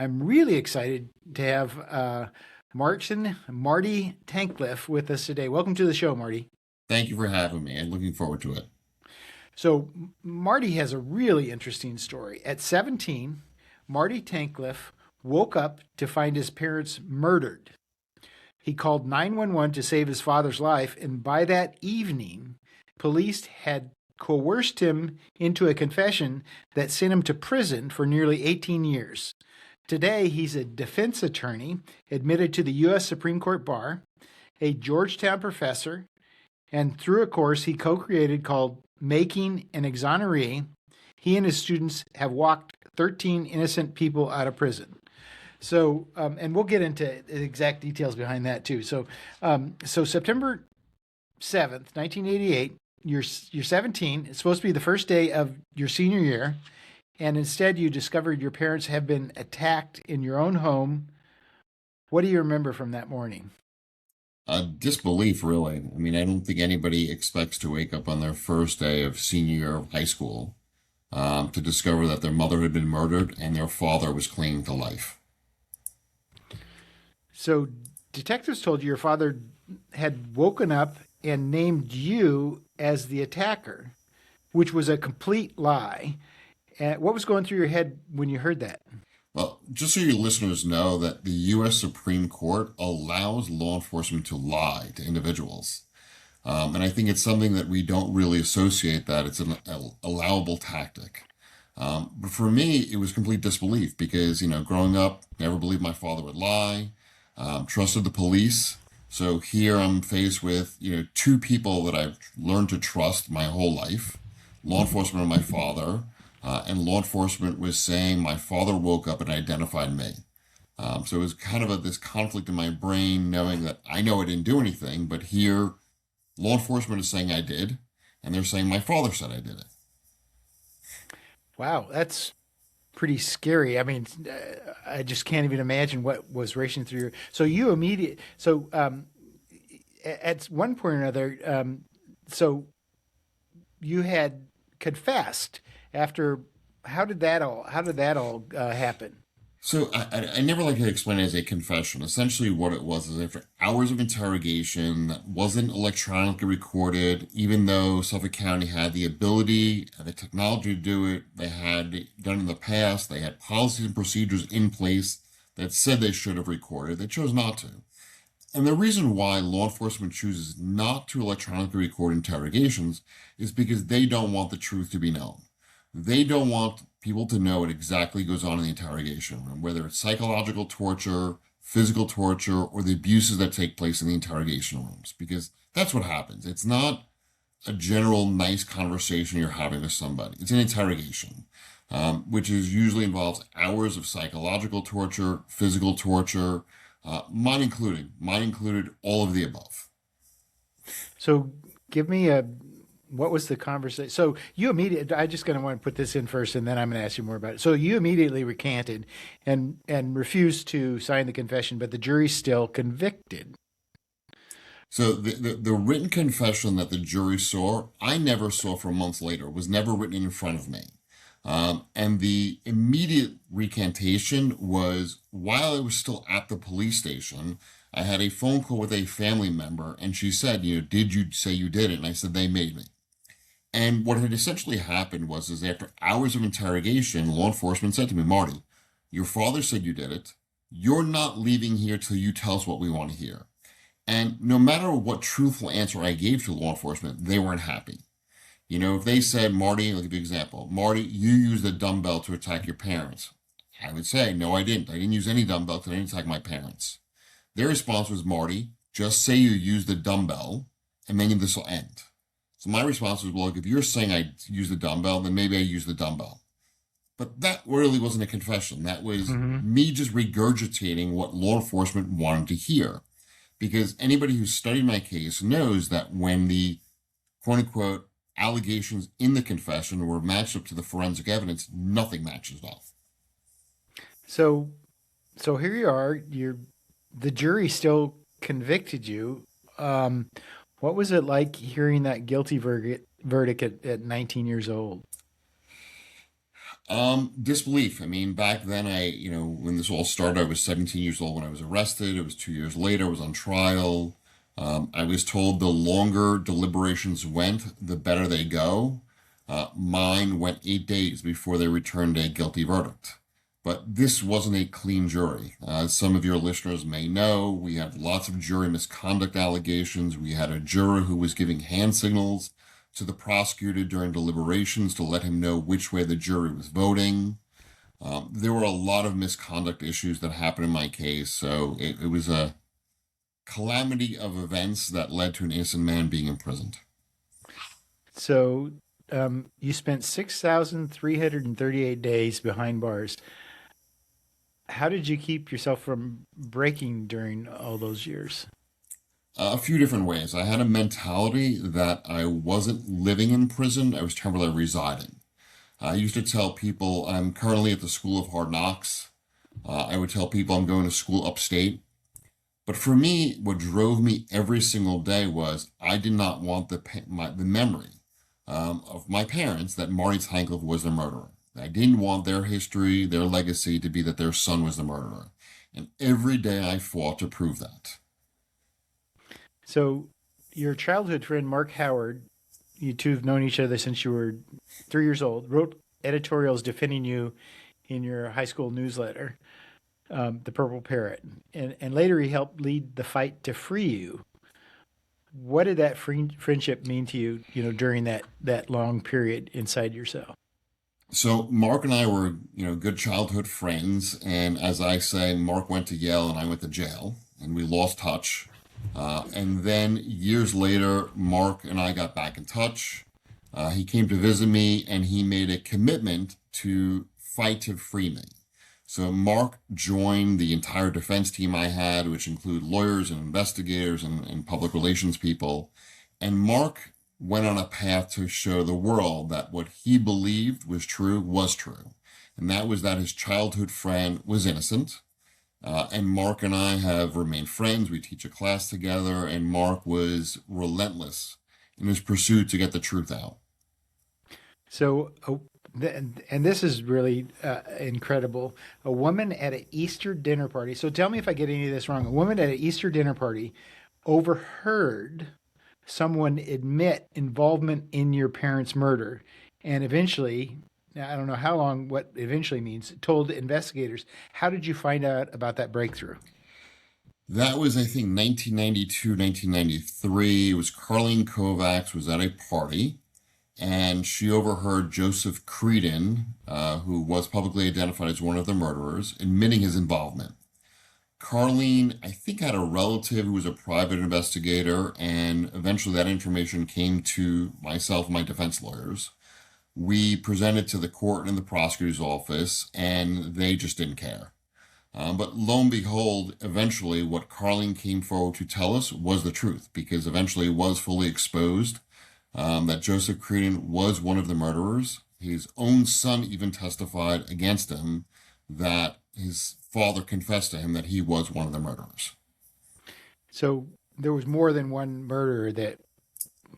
I'm really excited to have Marty Tankleff with us today. Welcome to the show, Marty. Thank you for having me. I'm looking forward to it. So, Marty has a really interesting story. At 17, Marty Tankleff woke up to find his parents murdered. He called 911 to save his father's life, and by that evening, police had coerced him into a confession that sent him to prison for nearly 18 years. Today, he's a defense attorney admitted to the U.S. Supreme Court bar, a Georgetown professor, and through a course he co-created called Making an Exoneree, he and his students have walked 13 innocent people out of prison. So, and we'll get into the exact details behind that too. So September 7th, 1988, you're 17. It's supposed to be the first day of your senior year. And instead you discovered your parents have been attacked in your own home. What do you remember from that morning? Disbelief, really. I mean, I don't think anybody expects to wake up on their first day of senior year of high school to discover that their mother had been murdered and their father was clinging to life. So detectives told you your father had woken up and named you as the attacker, which was a complete lie. What was going through your head when you heard that? Well, just so your listeners know that the U.S. Supreme Court allows law enforcement to lie to individuals. And I think it's something that we don't really associate that it's an allowable tactic. But for me, it was complete disbelief because, growing up, never believed my father would lie, trusted the police. So here I'm faced with, two people that I've learned to trust my whole life, law enforcement and my father. And law enforcement was saying my father woke up and identified me. So it was kind of this conflict in my brain, knowing that I know I didn't do anything, but here law enforcement is saying I did, and they're saying my father said I did it. Wow, that's pretty scary. I mean, I just can't even imagine what was racing through your. At one point or another, so you had confessed after. How did that all happen? So I never like to explain it as a confession. Essentially what it was is after hours of interrogation that wasn't electronically recorded, even though Suffolk County had the ability and the technology to do it, they had it done in the past, they had policies and procedures in place that said they should have recorded, they chose not to. And the reason why law enforcement chooses not to electronically record interrogations is because they don't want the truth to be known. They don't want people to know what exactly goes on in the interrogation room, whether it's psychological torture, physical torture, or the abuses that take place in the interrogation rooms, because that's what happens. It's not a general nice conversation you're having with somebody. It's an interrogation, which usually involves hours of psychological torture, physical torture, mine included all of the above. So give me what was the conversation? So you immediately, I just going to want to put this in first, and then I'm going to ask you more about it. So you immediately recanted and refused to sign the confession, but the jury still convicted. So the written confession that the jury saw, I never saw for months later. It was never written in front of me. And the immediate recantation was while I was still at the police station. I had a phone call with a family member, and she said, did you say you did it? And I said, they made me. And what had essentially happened was after hours of interrogation, law enforcement said to me, Marty, your father said you did it. You're not leaving here till you tell us what we want to hear. And no matter what truthful answer I gave to law enforcement, they weren't happy. If they said, Marty, I'll give you an example. Marty, you used a dumbbell to attack your parents. I would say, no, I didn't. I didn't use any dumbbell because I didn't attack my parents. Their response was, Marty, just say you used the dumbbell and then this will end. So my response was, well, look, if you're saying I used the dumbbell, then maybe I used the dumbbell. But that really wasn't a confession. That was me just regurgitating what law enforcement wanted to hear. Because anybody who's studied my case knows that when the quote unquote allegations in the confession were matched up to the forensic evidence, nothing matches up. So here you are. The jury still convicted you. What was it like hearing that guilty verdict at 19 years old? Disbelief. I mean, back then, when this all started, I was 17 years old when I was arrested. It was 2 years later, I was on trial. I was told the longer deliberations went, the better they go. Mine went 8 days before they returned a guilty verdict. But this wasn't a clean jury. As some of your listeners may know, we had lots of jury misconduct allegations. We had a juror who was giving hand signals to the prosecutor during deliberations to let him know which way the jury was voting. There were a lot of misconduct issues that happened in my case, so it was a calamity of events that led to an innocent man being imprisoned. So you spent 6,338 days behind bars. How did you keep yourself from breaking during all those years? A few different ways. I had a mentality that I wasn't living in prison, I was temporarily residing. I used to tell people I'm currently at the School of Hard Knocks. I would tell people I'm going to school upstate. But for me, what drove me every single day was I did not want the memory of my parents that Marty Tankleff was the murderer. I didn't want their history, their legacy to be that their son was the murderer. And every day I fought to prove that. So your childhood friend, Mark Howard, you two have known each other since you were 3 years old, wrote editorials defending you in your high school newsletter, the Purple Parrot. And later he helped lead the fight to free you. What did that friendship mean to you, during that long period inside your cell? So Mark and I were, good childhood friends. And as I say, Mark went to Yale and I went to jail and we lost touch. And then years later, Mark and I got back in touch. He came to visit me and he made a commitment to fight to free me. So Mark joined the entire defense team I had, which include lawyers and investigators and public relations people. And Mark went on a path to show the world that what he believed was true. And that was that his childhood friend was innocent. And Mark and I have remained friends. We teach a class together, and Mark was relentless in his pursuit to get the truth out. So, and this is really incredible. A woman at an Easter dinner party. So tell me if I get any of this wrong. A woman at an Easter dinner party overheard someone admit involvement in your parents' murder, and eventually, I don't know how long, what eventually means, told investigators. How did you find out about that breakthrough? That was, I think, 1992, 1993. It was Carlene Kovacs was at a party, and she overheard Joseph Creedon, who was publicly identified as one of the murderers, admitting his involvement. Carlene, I think, had a relative who was a private investigator, and eventually that information came to myself and my defense lawyers. We presented to the court and the prosecutor's office, and they just didn't care. But lo and behold, eventually what Carlene came forward to tell us was the truth, because eventually it was fully exposed that Joseph Creedon was one of the murderers. His own son even testified against him that his father confessed to him that he was one of the murderers. So there was more than one murderer that...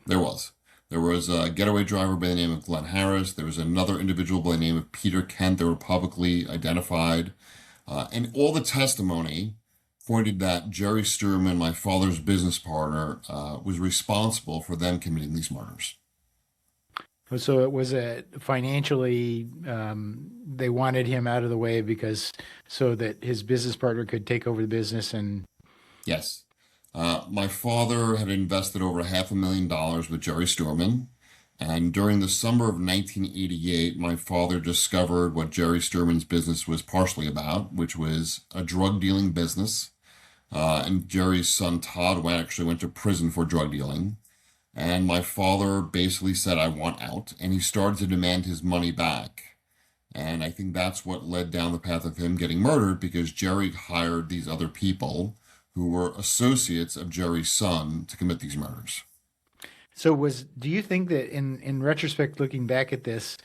There was. There was a getaway driver by the name of Glenn Harris. There was another individual by the name of Peter Kent that were publicly identified. And all the testimony pointed that Jerry Steuerman, my father's business partner, was responsible for them committing these murders. So it was financially, they wanted him out of the way so that his business partner could take over the business and... Yes. My father had invested over $500,000 with Jerry Steuerman. And during the summer of 1988, my father discovered what Jerry Steuerman's business was partially about, which was a drug dealing business. And Jerry's son, Todd, actually went to prison for drug dealing. And my father basically said, I want out. And he started to demand his money back. And I think that's what led down the path of him getting murdered, because Jerry hired these other people who were associates of Jerry's son to commit these murders. So do you think that in retrospect, looking back at this,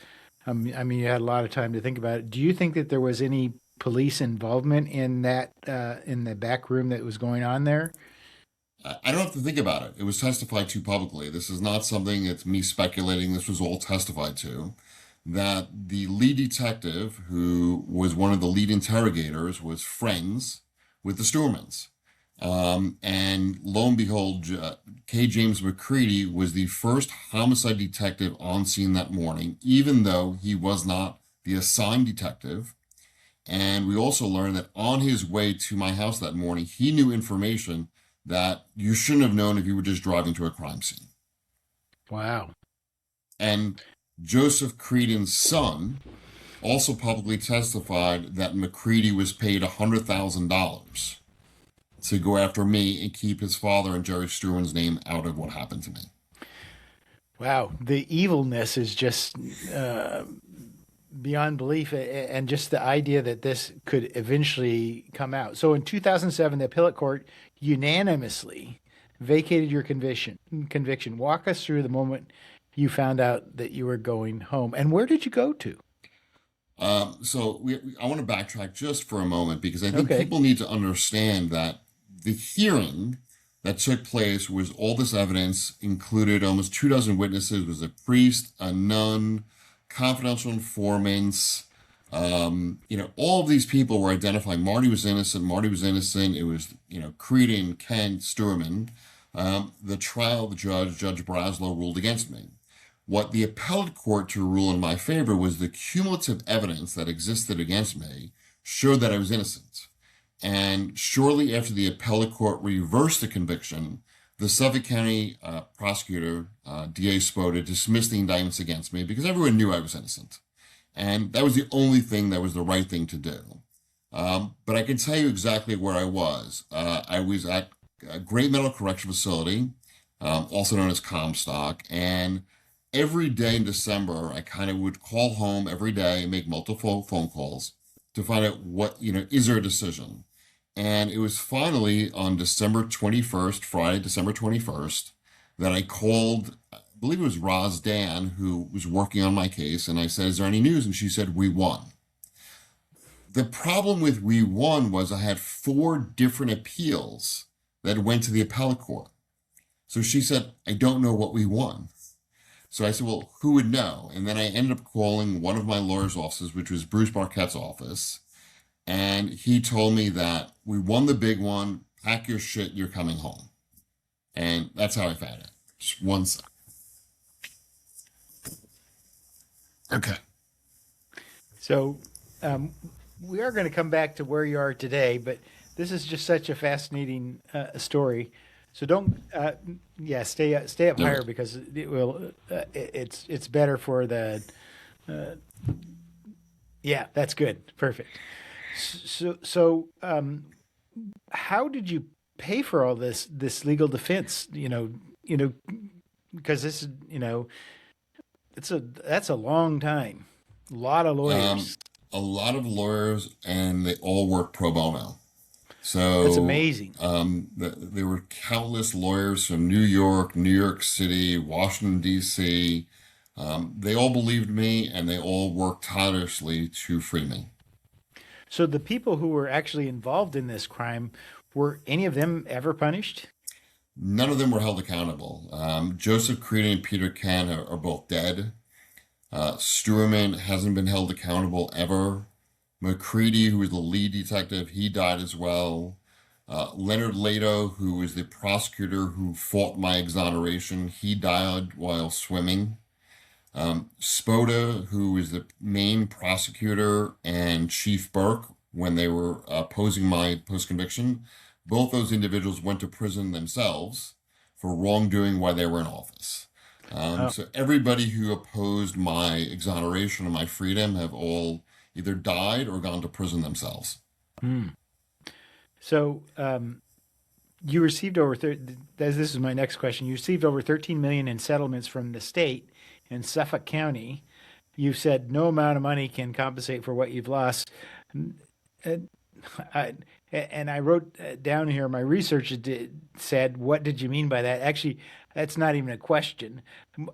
I mean, you had a lot of time to think about it. Do you think that there was any police involvement in that, in the back room that was going on there? I don't have to think about it. It was testified to publicly. This is not something that's me speculating. This was all testified to. that the lead detective, who was one of the lead interrogators, was friends with the Steuermans. And lo and behold, K. James McCready was the first homicide detective on scene that morning, even though he was not the assigned detective. And we also learned that on his way to my house that morning, he knew information that you shouldn't have known if you were just driving to a crime scene. Wow. And Joseph Creedon's son also publicly testified that McCready was paid $100,000 to go after me and keep his father and Jerry Steuerman's name out of what happened to me. Wow. The evilness is just beyond belief, and just the idea that this could eventually come out. So in 2007, the appellate court unanimously vacated your conviction. Walk us through the moment you found out that you were going home, and where did you go to? I want to backtrack just for a moment, because I think people need to understand that the hearing that took place was all this evidence, included almost 24 witnesses, was a priest, a nun, confidential informants. All of these people were identifying Marty was innocent. It was, Creedon, Kent, Steuerman. The trial judge, Judge Braslow, ruled against me. What the appellate court to rule in my favor was the cumulative evidence that existed against me showed that I was innocent. And shortly after the appellate court reversed the conviction, the Suffolk County prosecutor, D.A. Spoda, dismissed the indictments against me because everyone knew I was innocent. And that was the only thing that was the right thing to do. But I can tell you exactly where I was. I was at a Great Meadow Correctional Facility, also known as Comstock, and every day in December, I kind of would call home every day and make multiple phone calls to find out is there a decision? And it was finally on December 21st, Friday, December 21st, that I called, I believe it was Roz Dan, who was working on my case, and I said, is there any news? And she said, we won. The problem with we won was I had 4 different appeals that went to the appellate court. So she said, I don't know what we won. So I said, well, who would know? And then I ended up calling one of my lawyer's offices, which was Bruce Marquette's office. And he told me that we won the big one, pack your shit, you're coming home. And that's how I found it. Just one second. Okay. So we are going to come back to where you are today, but this is just such a fascinating story. So don't, stay up higher, because it will. It's better for the. That's good. Perfect. So, how did you pay for all this legal defense? Because this is that's a long time. A lot of lawyers. A lot of lawyers, and they all work pro bono. So that's amazing. There were countless lawyers from New York City, Washington, D.C. They all believed me, and they all worked tirelessly to free me. So the people who were actually involved in this crime, were any of them ever punished? None of them were held accountable. Joseph Creedon and Peter Can are both dead. Steuerman hasn't been held accountable ever. McCready, who was the lead detective, he died as well. Leonard Lato, who was the prosecutor who fought my exoneration, he died while swimming. Spoda, who was the main prosecutor, and Chief Burke, when they were opposing my post-conviction, both those individuals went to prison themselves for wrongdoing while they were in office. So everybody who opposed my exoneration and my freedom have all either died or gone to prison themselves. So you received over this is my next question. You received over $13 million in settlements from the state and Suffolk County. You said no amount of money can compensate for what you've lost. And I wrote down here, my research said, what did you mean by that? Actually, that's not even a question.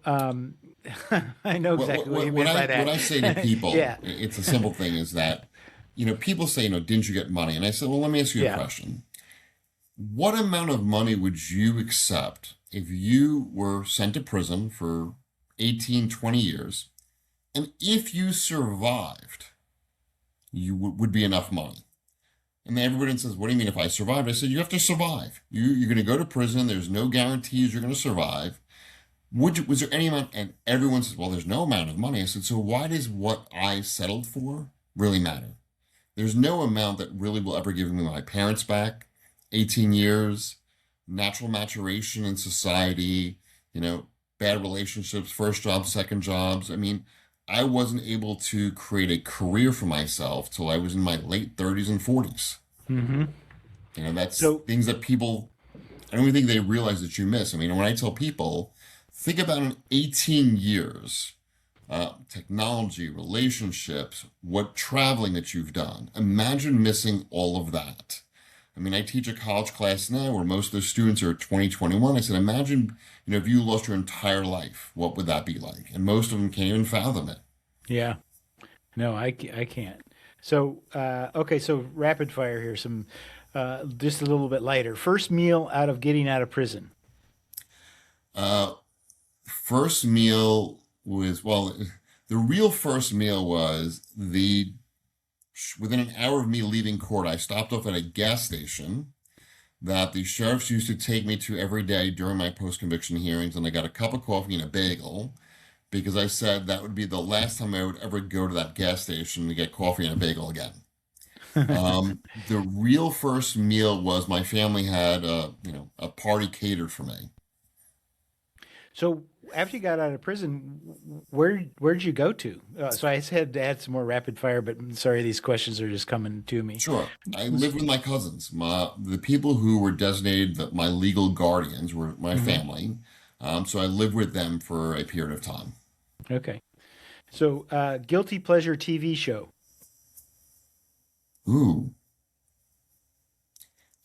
I know exactly what you mean by that. What I say to people, it's a simple thing, is that, people say, didn't you get money? And I said, well, let me ask you a question. What amount of money would you accept if you were sent to prison for 18, 20 years, And if you survived, you would be enough money. And then everybody says, what do you mean if I survived? I said, you have to survive. You're going to go to prison. There's no guarantees you're going to survive. Was there any amount? And everyone says, well, there's no amount of money. I said, so why does what I settled for really matter? There's no amount that really will ever give me my parents back, 18 years, natural maturation in society, bad relationships, first jobs, second jobs. I mean, I wasn't able to create a career for myself till I was in my late 30s and 40s. Mm-hmm. That's So, things that people, I don't even think they realize that you miss. I mean, when I tell people, think about in 18 years, technology, relationships, what traveling that you've done. Imagine missing all of that. I mean, I teach a college class now where most of the students are 20, 21. I said, imagine, if you lost your entire life, what would that be like? And most of them can't even fathom it. yeah. No, I can't. So, okay, so rapid fire here, some just a little bit lighter. First meal out of getting out of prison. Uh, First meal was, well, the real first meal was within an hour of me leaving court, I stopped off at a gas station that the sheriffs used to take me to every day during my post-conviction hearings, and I got a cup of coffee and a bagel because I said that would be the last time I would ever go to that gas station to get coffee and a bagel again. The real first meal was my family had a party catered for me. So after you got out of prison, where'd you go to? So I had to add some more rapid fire, but sorry, these questions are just coming to me. Sure. I lived with my cousins. The people who were designated my legal guardians were my Mm-hmm. family. So I lived with them for a period of time. Okay. So guilty pleasure TV show. Ooh,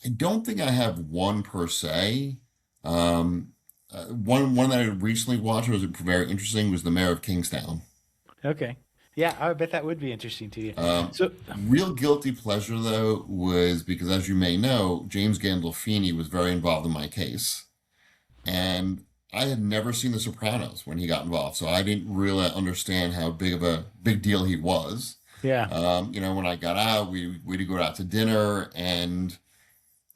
I don't think I have one per se. Um, one that I recently watched was very interesting was The Mayor of Kingstown. Okay. Yeah, I bet that would be interesting to you. Um, So, Real guilty pleasure though was because, as you may know, James Gandolfini was very involved in my case, and I had never seen The Sopranos when he got involved, so I didn't really understand how big of a big deal he was. yeah, When I got out, we'd go out to dinner, and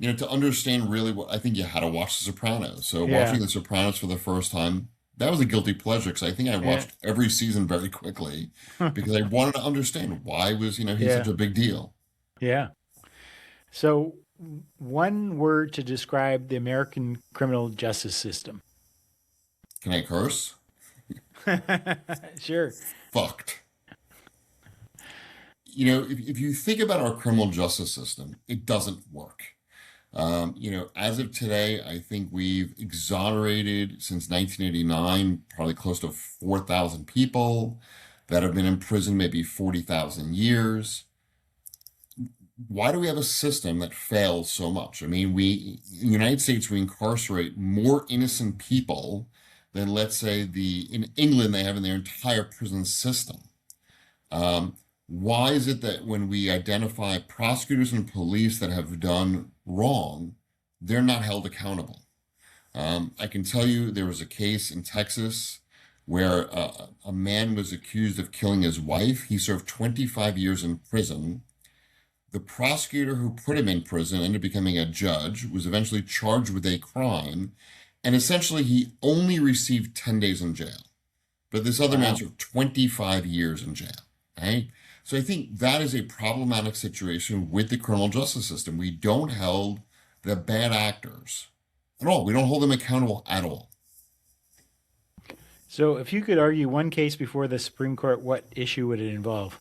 to understand really what I think you had to watch The Sopranos. So yeah, watching The Sopranos for the first time, that was a guilty pleasure because I think I yeah, watched every season very quickly because I wanted to understand why was he such yeah, a big deal. yeah. So, one word to describe the American criminal justice system. Can I curse? Sure. Fucked. If you think about our criminal justice system, it doesn't work. As of today, I think we've exonerated since 1989 probably close to 4,000 people that have been in prison maybe 40,000 years. Why do we have a system that fails so much? I mean, in the United States, we incarcerate more innocent people than, let's say, in England, they have in their entire prison system. Why is it that when we identify prosecutors and police that have done wrong, they're not held accountable? I can tell you there was a case in Texas where a man was accused of killing his wife. He served 25 years in prison. The prosecutor who put him in prison ended up becoming a judge, was eventually charged with a crime, and essentially he only received 10 days in jail. But this other man Wow. served 25 years in jail, right? So I think that is a problematic situation with the criminal justice system. We don't hold the bad actors at all. We don't hold them accountable at all. So, if you could argue one case before the Supreme Court, what issue would it involve?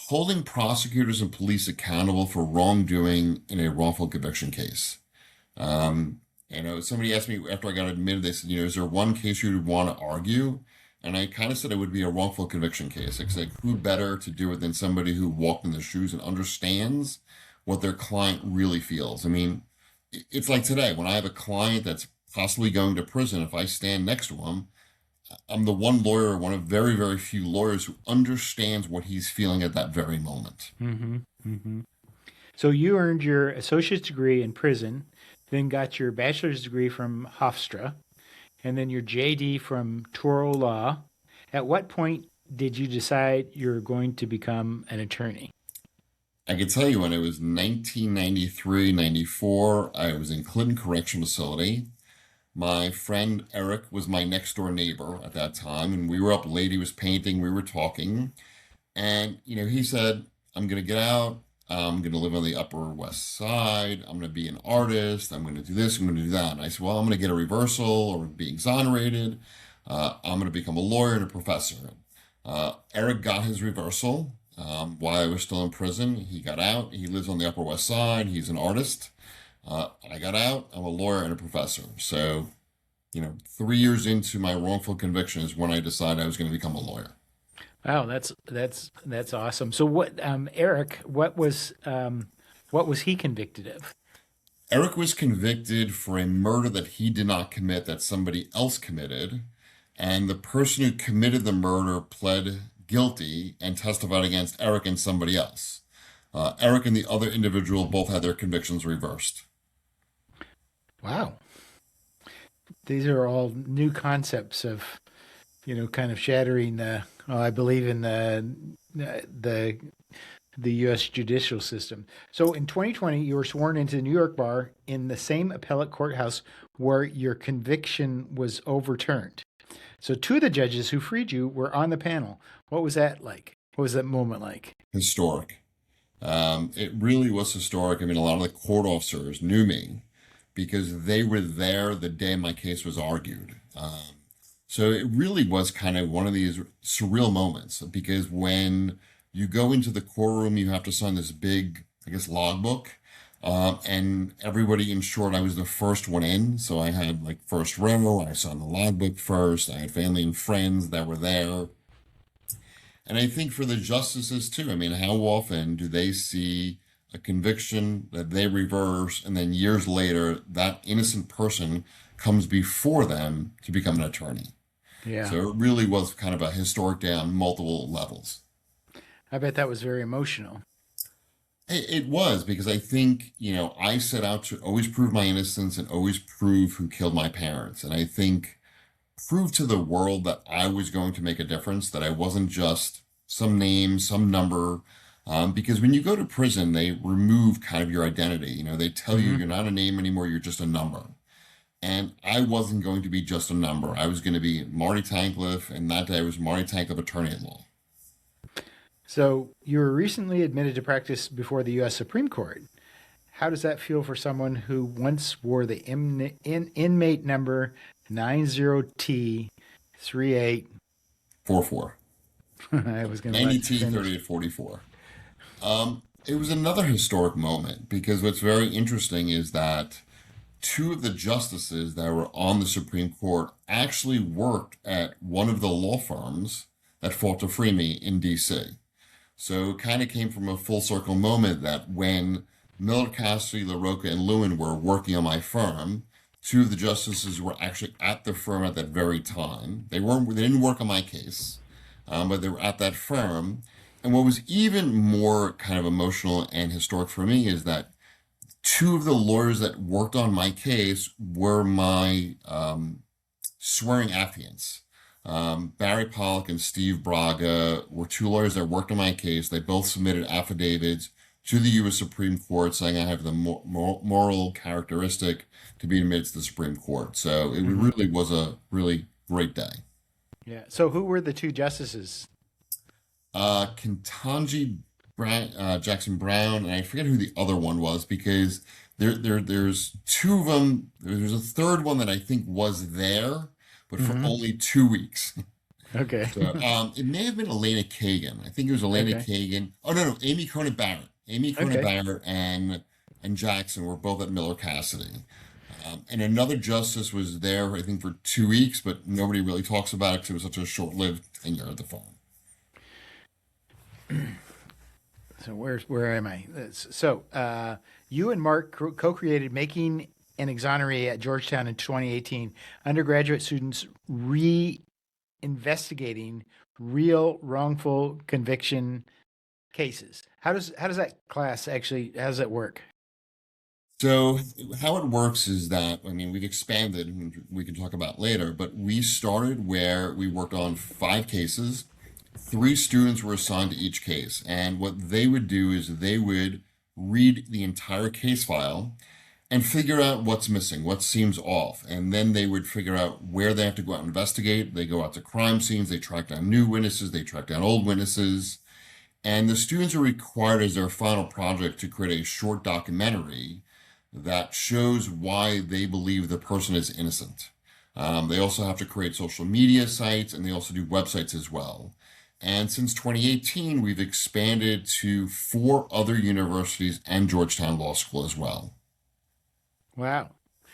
Holding prosecutors and police accountable for wrongdoing in a wrongful conviction case. Somebody asked me after I got admitted, they said, is there one case you would want to argue? And I kind of said it would be a wrongful conviction case. It's like, who better to do it than somebody who walked in the shoes and understands what their client really feels? I mean, it's like today, when I have a client that's possibly going to prison, if I stand next to him, I'm the one lawyer, one of very, very few lawyers who understands what he's feeling at that very moment. Mm-hmm. Mm-hmm. So, you earned your associate's degree in prison, then got your bachelor's degree from Hofstra, and then your JD from Toro Law, At what point did you decide you're going to become an attorney? I can tell you when it was 1993, 94, I was in Clinton Correctional Facility. My friend Eric was my next door neighbor at that time, and we were up late. He was painting, we were talking, and he said, "I'm gonna get out. I'm gonna live on the Upper West Side. I'm gonna be an artist. I'm gonna do this. I'm gonna do that." And I said, "Well, I'm gonna get a reversal or be exonerated. I'm gonna become a lawyer and a professor." Eric got his reversal while I was still in prison. He got out. He lives on the Upper West Side. He's an artist. I got out. I'm a lawyer and a professor. So, 3 years into my wrongful conviction is when I decided I was going to become a lawyer. Wow, that's awesome. So what, Eric? What was he convicted of? Eric was convicted for a murder that he did not commit, that somebody else committed. And the person who committed the murder pled guilty and testified against Eric and somebody else. Eric and the other individual both had their convictions reversed. Wow, these are all new concepts of, kind of shattering the. Well, I believe in the U.S. judicial system. So in 2020, you were sworn into the New York bar in the same appellate courthouse where your conviction was overturned. So two of the judges who freed you were on the panel. What was that like? What was that moment like? Historic. It really was historic. I mean, a lot of the court officers knew me because they were there the day my case was argued. So it really was kind of one of these surreal moments because when you go into the courtroom, you have to sign this big, I guess, logbook. And everybody, in short, I was the first one in. So I had like first row. I signed the logbook first. I had family and friends that were there. And I think for the justices too, I mean, how often do they see a conviction that they reverse and then years later that innocent person comes before them to become an attorney? Yeah. So it really was kind of a historic day on multiple levels. I bet that was very emotional. It was because I think, I set out to always prove my innocence and always prove who killed my parents. And I think prove to the world that I was going to make a difference, that I wasn't just some name, some number. Because when you go to prison, they remove kind of your identity. They tell you you're not a name anymore, you're just a number. And I wasn't going to be just a number. I was going to be Marty Tankleff, and that day I was Marty Tankleff, attorney at law. So you were recently admitted to practice before the U.S. Supreme Court. How does that feel for someone who once wore the inmate number 90T3844? I was going to 90T3844. It was another historic moment because what's very interesting is that two of the justices that were on the Supreme Court actually worked at one of the law firms that fought to free me in D.C. So it kind of came from a full circle moment that when Miller, Cassidy, LaRocca, and Lewin were working on my firm, two of the justices were actually at the firm at that very time. They didn't work on my case, but they were at that firm. And what was even more kind of emotional and historic for me is that two of the lawyers that worked on my case were my swearing affiants. Barry Pollock and Steve Braga were two lawyers that worked on my case. They both submitted affidavits to the U.S. Supreme Court saying I have the moral characteristic to be admitted to the Supreme Court. So it really was a really great day. Yeah. So who were the two justices? Ketanji Jackson Brown, and I forget who the other one was because there's two of them. There's a third one that I think was there, but for only 2 weeks. Okay. So, it may have been Elena Kagan. I think it was Elena Kagan. Oh no, Amy Coney Barrett. Amy Coney Barrett and Jackson were both at Miller Cassidy. And another justice was there, I think, for 2 weeks, but nobody really talks about it because it was such a short-lived tenure at the firm. So where am I? So you and Mark co-created Making an Exoneree at Georgetown in 2018. Undergraduate students investigating real wrongful conviction cases. How does that class actually? How does that work? So how it works is that, I mean, we've expanded, and we can talk about later, but we started where we worked on 5 cases. 3 students were assigned to each case, and what they would do is they would read the entire case file and figure out what's missing, what seems off, and then they would figure out where they have to go out and investigate. They go out to crime scenes, they track down new witnesses, they track down old witnesses, and the students are required as their final project to create a short documentary that shows why they believe the person is innocent. They also have to create social media sites, and they also do websites as well. And since 2018, we've expanded to 4 other universities and Georgetown Law School as well. Wow.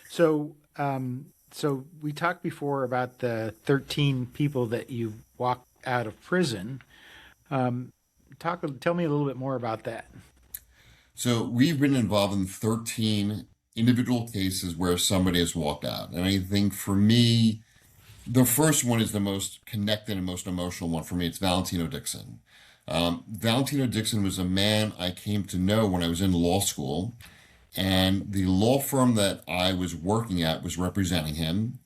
So, so we talked before about the 13 people that you walked out of prison. Tell me a little bit more about that. So we've been involved in 13 individual cases where somebody has walked out. And I think for me, the first one is the most connected and most emotional one for me. It's Valentino Dixon. Valentino Dixon was a man I came to know when I was in law school, and the law firm that I was working at was representing him.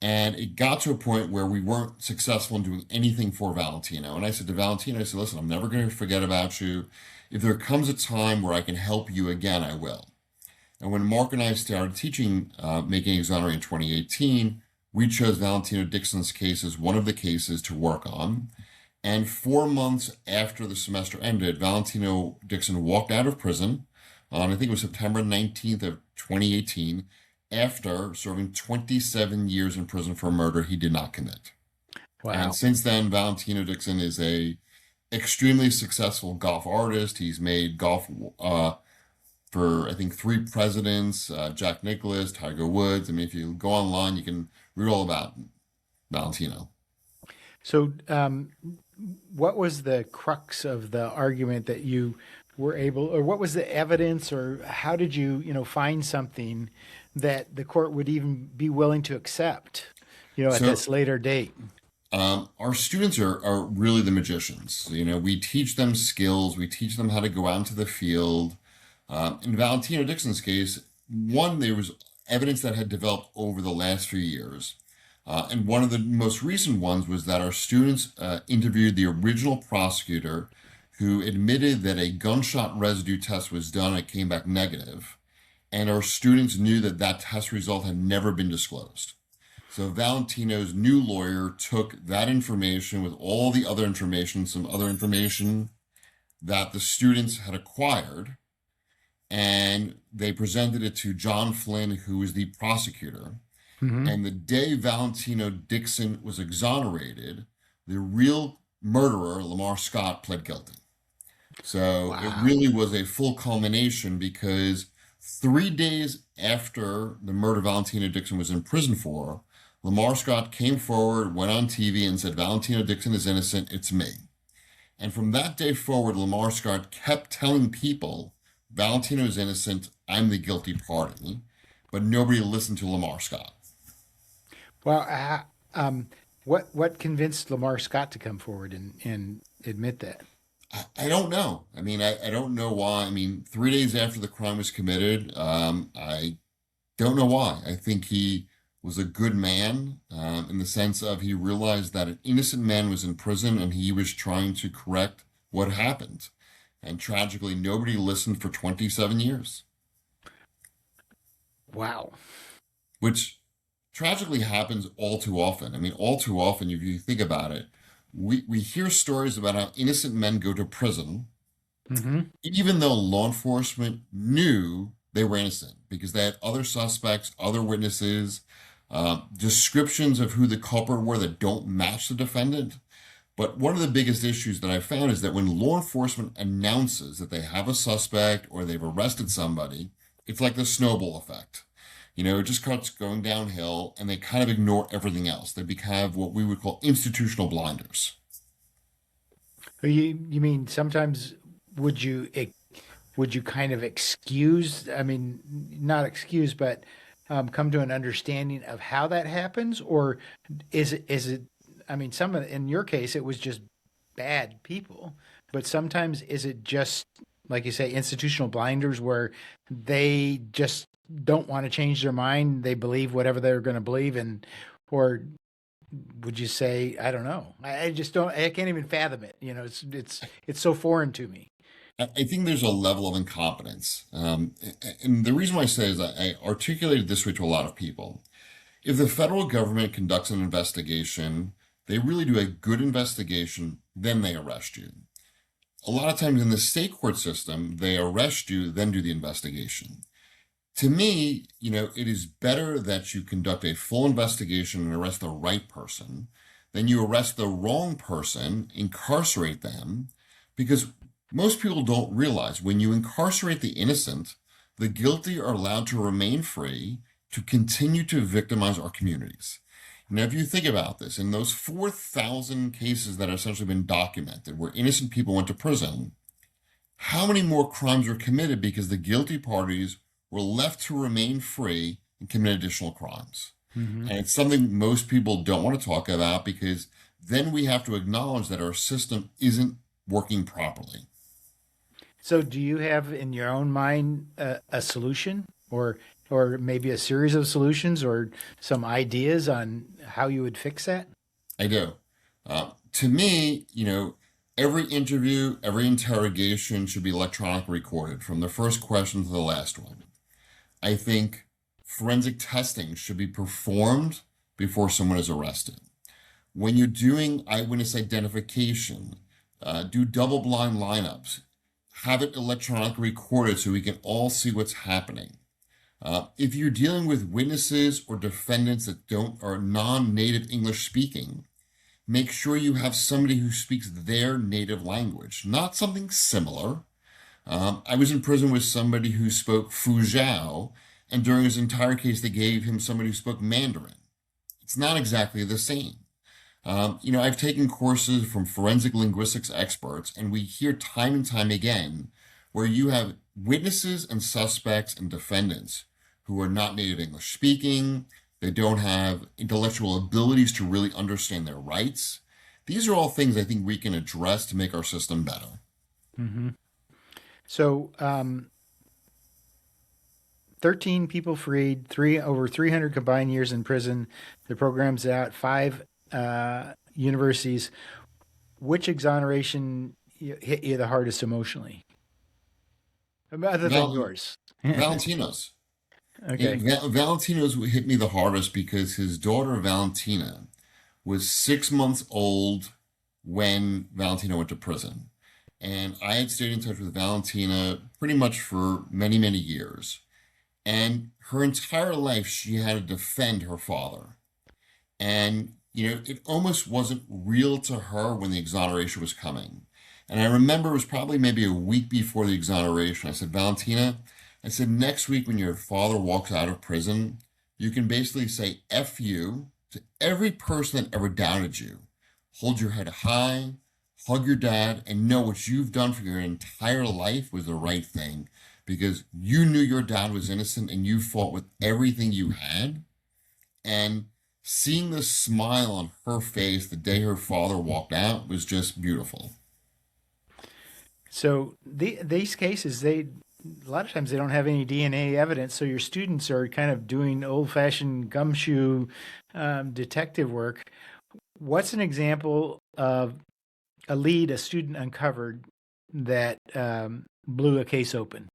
And it got to a point where we weren't successful in doing anything for Valentino. And I said to Valentino, I said, listen, I'm never going to forget about you. If there comes a time where I can help you again, I will. And when Mark and I started teaching Making Exoneree in 2018, we chose Valentino Dixon's case as one of the cases to work on. And 4 months after the semester ended, Valentino Dixon walked out of prison on, I think it was September 19th of 2018, after serving 27 years in prison for a murder he did not commit. Wow. And since then, Valentino Dixon is a extremely successful golf artist. He's made golf for, I think, 3 presidents, Jack Nicklaus, Tiger Woods. I mean, if you go online, you can read all about Valentino. So, what was the crux of the argument that you were able, or what was the evidence, or how did you, find something that the court would even be willing to accept, at So this later date? our students are really the magicians. We teach them skills, we teach them how to go out into the field. In Valentino Dixon's case, one, there was evidence that had developed over the last few years. And one of the most recent ones was that our students interviewed the original prosecutor who admitted that a gunshot residue test was done and it came back negative. And our students knew that that test result had never been disclosed. So Valentino's new lawyer took that information with all the other information, some other information that the students had acquired, and they presented it to John Flynn, who was the prosecutor. Hmm. And the day Valentino Dixon was exonerated, the real murderer, Lamar Scott, pled guilty. So it Wow. really was a full culmination because 3 days after the murder Valentino Dixon was in prison for, Lamar Scott came forward, went on TV, and said, Valentino Dixon is innocent, it's me. And from that day forward, Lamar Scott kept telling people, Valentino is innocent, I'm the guilty party, but nobody listened to Lamar Scott. Well, what convinced Lamar Scott to come forward and admit that? I don't know. I mean, I don't know why. I mean, 3 days after the crime was committed, I don't know why. I think he was a good man in the sense of he realized that an innocent man was in prison and he was trying to correct what happened. And tragically, nobody listened for 27 years, Wow. which tragically happens all too often. I mean, all too often, if you think about it, we hear stories about how innocent men go to prison, Hmm. even though law enforcement knew they were innocent because they had other suspects, other witnesses, descriptions of who the culprit were that don't match the defendant. But one of the biggest issues that I found is that when law enforcement announces that they have a suspect or they've arrested somebody, it's like the snowball effect. It just starts going downhill and they kind of ignore everything else. They become what we would call institutional blinders. You mean sometimes would you would you kind of excuse? I mean, not excuse, but come to an understanding of how that happens, or is it? I mean, in your case, it was just bad people, but sometimes is it just like you say, institutional blinders where they just don't want to change their mind. They believe whatever they're going to believe. Or would you say, I don't know. I just don't, I can't even fathom it. It's so foreign to me. I think there's a level of incompetence. And the reason why I say is I articulated this way to a lot of people. If the federal government conducts an investigation, they really do a good investigation, then they arrest you. A lot of times in the state court system, they arrest you, then do the investigation. To me, it is better that you conduct a full investigation and arrest the right person than you arrest the wrong person, incarcerate them, because most people don't realize when you incarcerate the innocent, the guilty are allowed to remain free to continue to victimize our communities. Now, if you think about this, in those 4,000 cases that have essentially been documented where innocent people went to prison, how many more crimes were committed because the guilty parties were left to remain free and commit additional crimes? Mm-hmm. And it's something most people don't want to talk about because then we have to acknowledge that our system isn't working properly. So do you have in your own mind a solution or maybe a series of solutions or some ideas on how you would fix that? I do. To me, every interview, every interrogation should be electronically recorded from the first question to the last one. I think forensic testing should be performed before someone is arrested. When you're doing eyewitness identification, do double-blind lineups, have it electronically recorded so we can all see what's happening. If you're dealing with witnesses or defendants that are non-native English speaking, make sure you have somebody who speaks their native language, not something similar. I was in prison with somebody who spoke Fuzhou, and during his entire case, they gave him somebody who spoke Mandarin. It's not exactly the same. I've taken courses from forensic linguistics experts, and we hear time and time again where you have witnesses and suspects and defendants who are not native English speaking. They don't have intellectual abilities to really understand their rights. These are all things I think we can address to make our system better. Mm-hmm. So, 13 people freed, over 300 combined years in prison. The program's out, 5 universities. Which exoneration hit you the hardest emotionally? Other than yours. Valentino's. Okay. Valentino's hit me the hardest because his daughter Valentina was 6 months old when Valentino went to prison. And I had stayed in touch with Valentina pretty much for many, many years. And her entire life, she had to defend her father. And, it almost wasn't real to her when the exoneration was coming. And I remember it was probably maybe a week before the exoneration. I said, Valentina, next week when your father walks out of prison, you can basically say F you to every person that ever doubted you. Hold your head high, hug your dad, and know what you've done for your entire life was the right thing because you knew your dad was innocent and you fought with everything you had. And seeing the smile on her face the day her father walked out was just beautiful. So these cases, a lot of times they don't have any DNA evidence. So your students are kind of doing old-fashioned gumshoe detective work. What's an example of a lead a student uncovered that blew a case open?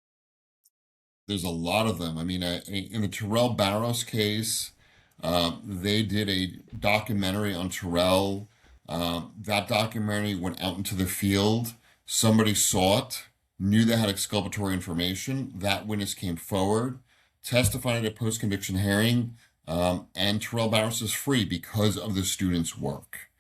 There's a lot of them. I mean, in the Terrell Barros case, they did a documentary on Terrell. That documentary went out into the field. Somebody saw it, knew they had exculpatory information. That witness came forward, testified at a post-conviction hearing, and Terrell Barros is free because of the student's work.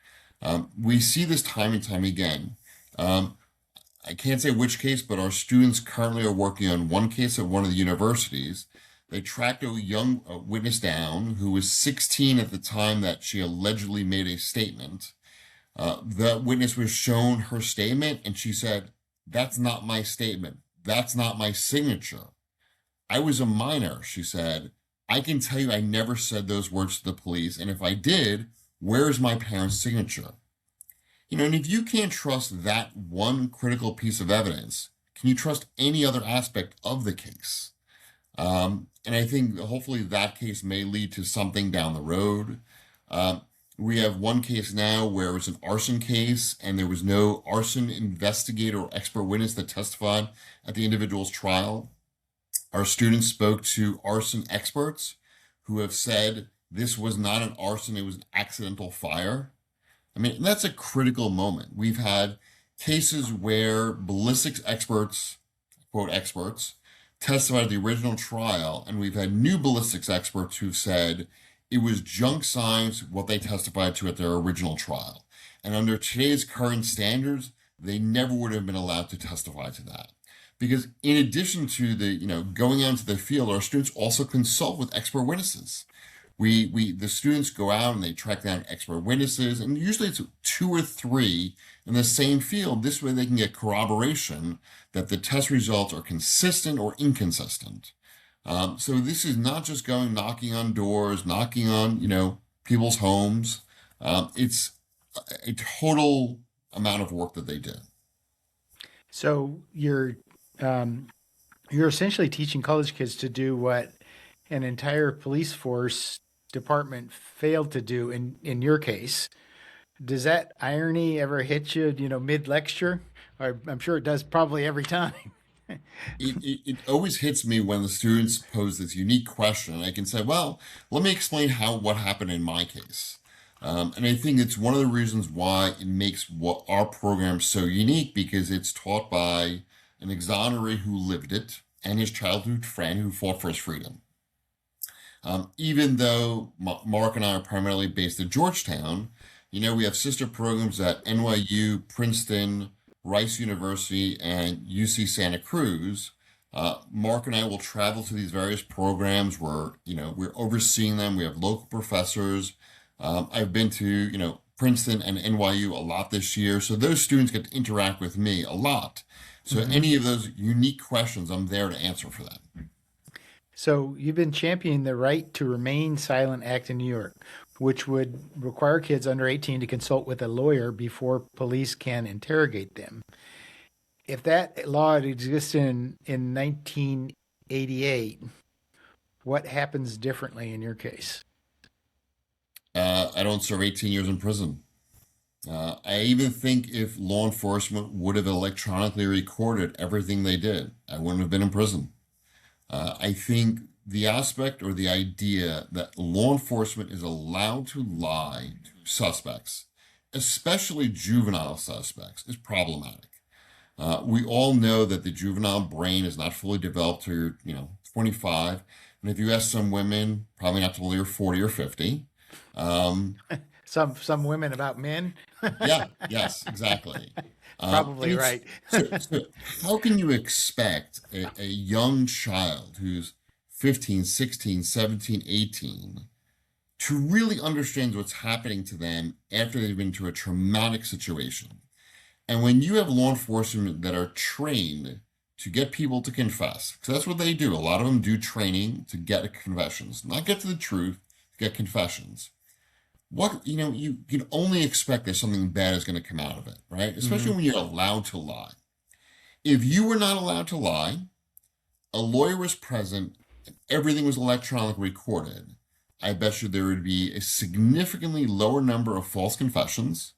We see this time and time again. I can't say which case, but our students currently are working on one case at one of the universities. They tracked a young witness down who was 16 at the time that she allegedly made a statement. The witness was shown her statement and she said, "That's not my statement. That's not my signature. I was a minor," she said. "I can tell you I never said those words to the police. And if I did, where's my parents' signature?" And if you can't trust that one critical piece of evidence, Can you trust any other aspect of the case? And I think hopefully that case may lead to something down the road. We have one case now where it was an arson case and there was no arson investigator or expert witness that testified at the individual's trial. Our students spoke to arson experts who have said this was not an arson, it was an accidental fire. I mean, that's a critical moment. We've had cases where ballistics experts, quote experts, testified at the original trial, and we've had new ballistics experts who've said it was junk science what they testified to at their original trial. And under today's current standards, they never would have been allowed to testify to that. Because in addition to the, going out into the field, our students also consult with expert witnesses. The students go out and they track down expert witnesses, and usually it's 2 or 3 in the same field. This way they can get corroboration that the test results are consistent or inconsistent. So this is not just going knocking on doors, knocking on, people's homes. It's a total amount of work that they do. So you're essentially teaching college kids to do what an entire police force department failed to do in your case. Does that irony ever hit you, mid-lecture? I'm sure it does probably every time. It always hits me when the students pose this unique question. I can say, well, let me explain what happened in my case. And I think it's one of the reasons why it makes our program so unique, because it's taught by an exoneree who lived it and his childhood friend who fought for his freedom. Even though Mark and I are primarily based at Georgetown, we have sister programs at NYU, Princeton, Rice University, and UC Santa Cruz. Mark and I will travel to these various programs. We're overseeing them. We have local professors. I've been to, Princeton and NYU a lot this year. So those students get to interact with me a lot. So any of those unique questions, I'm there to answer for them. So you've been championing the Right to Remain Silent Act in New York, which would require kids under 18 to consult with a lawyer before police can interrogate them. If that law had existed in 1988, what happens differently in your case? I don't serve 18 years in prison. I even think if law enforcement would have electronically recorded everything they did, I wouldn't have been in prison. I think the aspect or the idea that law enforcement is allowed to lie to suspects, especially juvenile suspects, is problematic. We all know that the juvenile brain is not fully developed till you're, 25. And if you ask some women, probably not till you're 40 or 50. Some women about men. Yeah, yes, exactly. Probably right. So how can you expect a young child who's 15, 16, 17, 18 to really understand what's happening to them after they've been through a traumatic situation? And when you have law enforcement that are trained to get people to confess, because that's what they do. A lot of them do training to get confessions, not get to the truth, get confessions. You can only expect that something bad is going to come out of it, right? Especially when you're allowed to lie. If you were not allowed to lie, a lawyer was present, and everything was electronically recorded, I bet you there would be a significantly lower number of false confessions,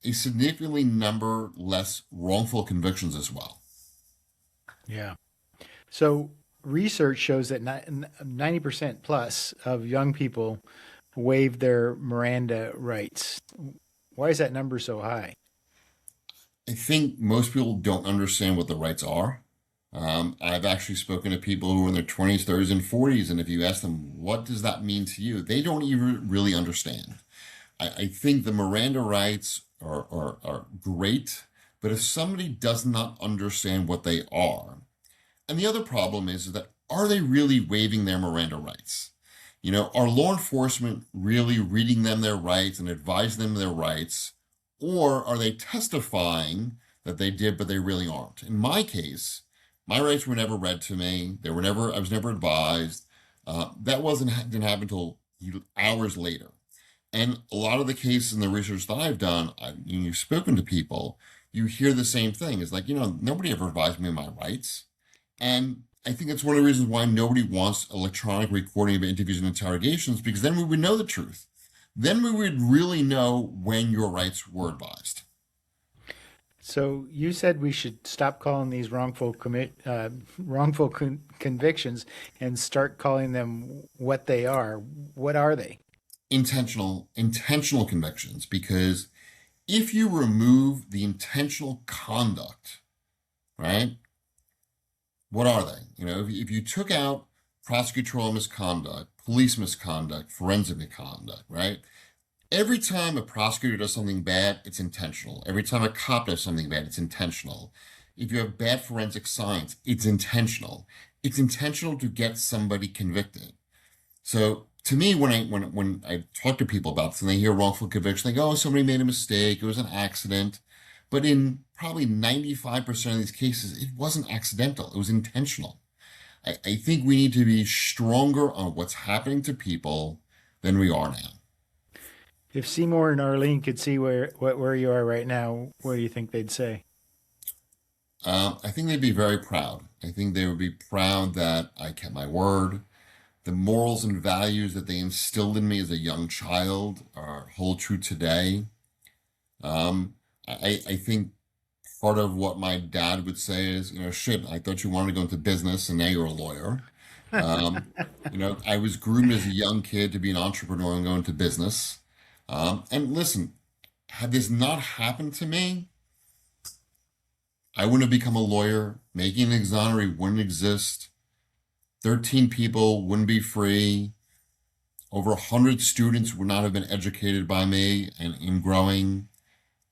a significantly number less wrongful convictions as well. Yeah. So research shows that 90% plus of young people waive their Miranda rights. Why is that number so high? I think most people don't understand what the rights are. I've actually spoken to people who are in their 20s, 30s, and 40s, and if you ask them, what does that mean to you? They don't even really understand. I think the Miranda rights are great, but if somebody does not understand what they are, and the other problem is that, are they really waiving their Miranda rights? Are law enforcement really reading them their rights and advising them their rights, or are they testifying that they did, but they really aren't? In my case, my rights were never read to me. I was never advised. That didn't happen until hours later. And a lot of the cases in the research that I've done, you've spoken to people, you hear the same thing. It's like, nobody ever advised me of my rights. And I think that's one of the reasons why nobody wants electronic recording of interviews and interrogations, because then we would know the truth. Then we would really know when your rights were advised. So you said we should stop calling these wrongful convictions and start calling them what they are. What are they? Intentional convictions, because if you remove the intentional conduct, right? What are they? If you took out prosecutorial misconduct, police misconduct, forensic misconduct, right? Every time a prosecutor does something bad, it's intentional. Every time a cop does something bad, it's intentional. If you have bad forensic science, it's intentional. It's intentional to get somebody convicted. So to me, when I talk to people about this and they hear wrongful conviction, they go, oh, somebody made a mistake, it was an accident. But in probably 95% of these cases, it wasn't accidental, it was intentional. I think we need to be stronger on what's happening to people than we are now. If Seymour and Arlene could see where you are right now, what do you think they'd say? I think they'd be very proud. I think they would be proud that I kept my word. The morals and values that they instilled in me as a young child hold true today. I think part of what my dad would say is, shit, I thought you wanted to go into business and now you're a lawyer. I was groomed as a young kid to be an entrepreneur and go into business. And listen, had this not happened to me, I wouldn't have become a lawyer. Making an exoneree wouldn't exist. 13 people wouldn't be free. Over 100 students would not have been educated by me and in growing.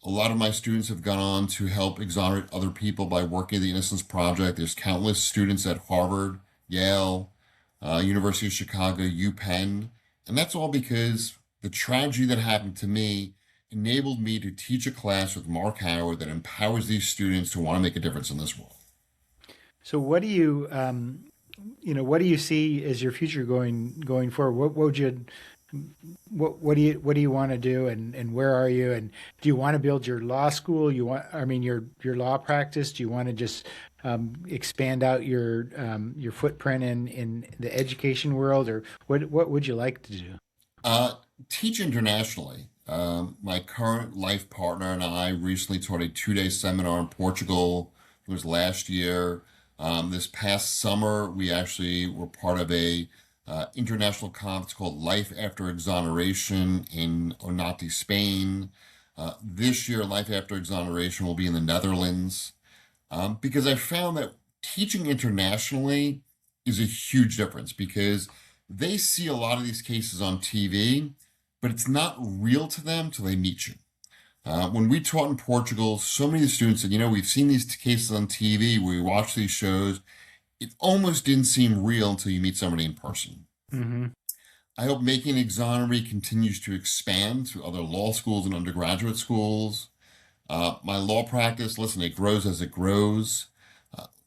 A lot of my students have gone on to help exonerate other people by working at the Innocence Project. There's countless students at Harvard, Yale, University of Chicago, UPenn. And that's all because the tragedy that happened to me enabled me to teach a class with Mark Howard that empowers these students to want to make a difference in this world. So what do you, what do you see as your future going forward? What do you want to do, and where are you? And do you want to build your law school? Your law practice? Do you want to just expand out your footprint in the education world, or what would you like to do? Teach internationally. My current life partner and I recently taught a 2-day seminar in Portugal. It was last year. This past summer, we actually were part of a international conference called Life After Exoneration in Onati, Spain. This year, Life After Exoneration will be in the Netherlands, because I found that teaching internationally is a huge difference, because they see a lot of these cases on TV, but it's not real to them till they meet you. When we taught in Portugal, so many of the students said, we've seen these cases on TV, we watch these shows. It almost didn't seem real until you meet somebody in person. Mm-hmm. I hope Making Exoneree continues to expand to other law schools and undergraduate schools. My law practice, listen, it grows as it grows.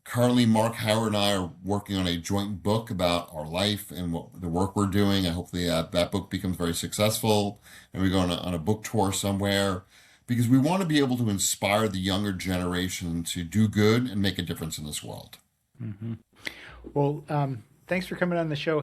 Currently, Mark Howard and I are working on a joint book about our life and the work we're doing. Hopefully that book becomes very successful and we go on a book tour somewhere, because we want to be able to inspire the younger generation to do good and make a difference in this world. Mm-hmm. Well, thanks for coming on the show.